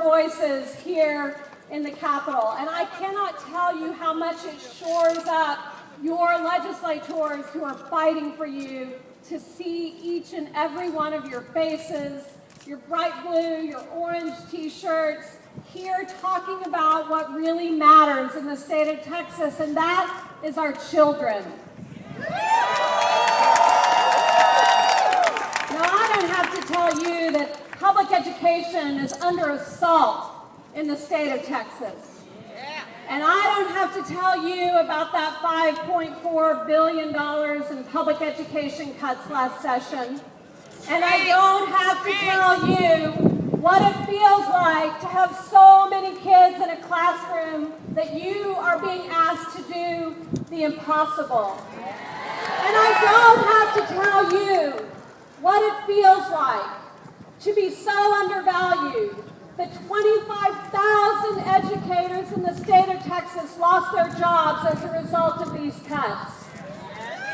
voices here in the Capitol. And I cannot tell you how much it shores up your legislators who are fighting for you to see each and every one of your faces, your bright blue, your orange t-shirts, here talking about what really matters in the state of Texas, and that is our children. Now, I don't have to tell you that public education is under assault in the state of Texas. And I don't have to tell you about that $5.4 billion in public education cuts last session. And I don't have to tell you what it feels like to have so many kids in a classroom that you are being asked to do the impossible. And I don't have to tell you what it feels like to be so undervalued that 25,000 educators in the state of Texas lost their jobs as a result of these cuts.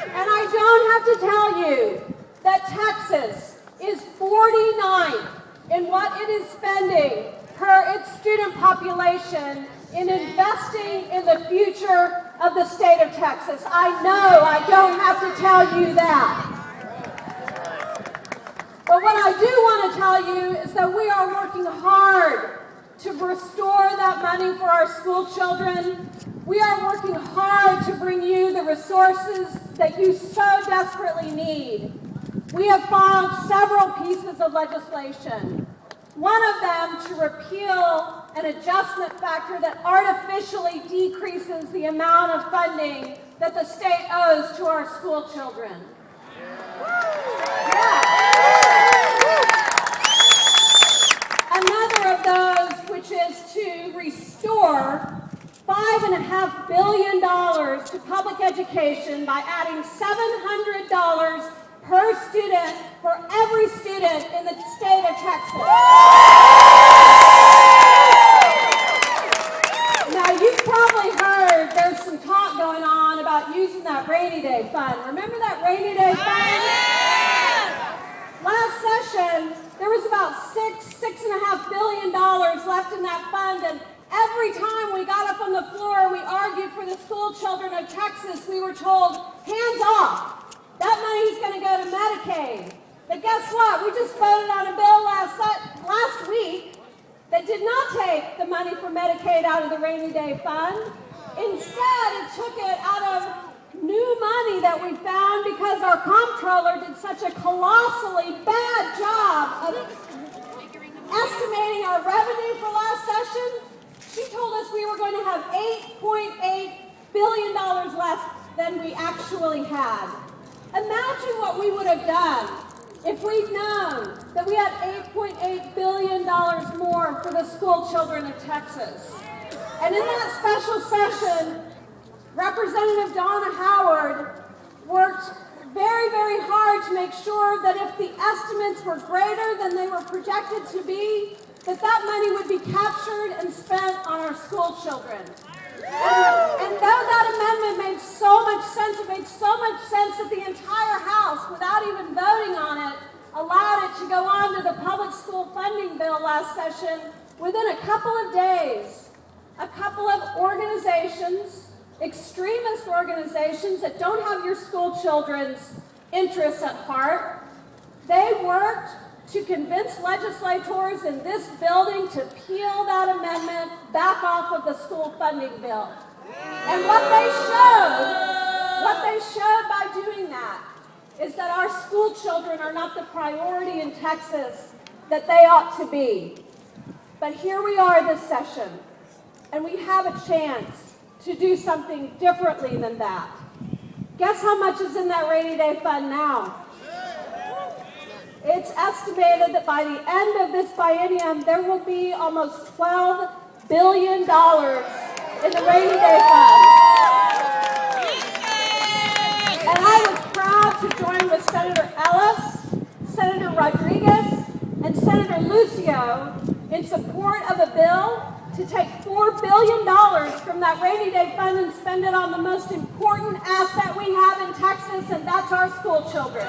And I don't have to tell you that Texas is 49th in what it is spending per its student population in investing in the future of the state of Texas. I know I don't have to tell you that. But what I do want to tell you is that we are working hard to restore that money for our school children. We are working hard to bring you the resources that you so desperately need. We have filed several pieces of legislation. One of them to repeal an adjustment factor that artificially decreases the amount of funding that the state owes to our school children. Another of those, which is to restore $5.5 billion to public education by adding $700 per student for every student in the state of Texas. Now, you've probably heard there's some talk going on about using that rainy day fund. Remember that rainy day fund? Last session, there was about $6.5 billion left in that fund, and every time we got up on the floor and we argued for the school children of Texas, we were told, hands off. That money's going to go to Medicaid. But guess what? We just voted on a bill last week that did not take the money for Medicaid out of the rainy day fund. Instead, it took it out of new money that we found because our comptroller did such a colossally bad job of estimating our revenue for last session. She told us we were going to have $8.8 billion less than we actually had. Imagine what we would have done if we'd known that we had $8.8 billion more for the school children of Texas. And in that special session, Representative Donna Howard worked very, very hard to make sure that if the estimates were greater than they were projected to be, that money would be captured and spent on our school children. And though that amendment made so much sense, it made so much sense that the entire House, without even voting on it, allowed it to go on to the public school funding bill last session. Within a couple of days, a couple of organizations, extremist organizations that don't have your school children's interests at heart, they worked to convince legislators in this building to peel that amendment back off of the school funding bill. And what they showed by doing that is that our school children are not the priority in Texas that they ought to be. But here we are this session, and we have a chance to do something differently than that. Guess how much is in that rainy day fund now? It's estimated that by the end of this biennium, there will be almost $12 billion in the rainy day fund. And I was proud to join with Senator Ellis, Senator Rodriguez, and Senator Lucio in support of a bill to take $4 billion from that rainy day fund and spend it on the most important asset we have in Texas, and that's our school children.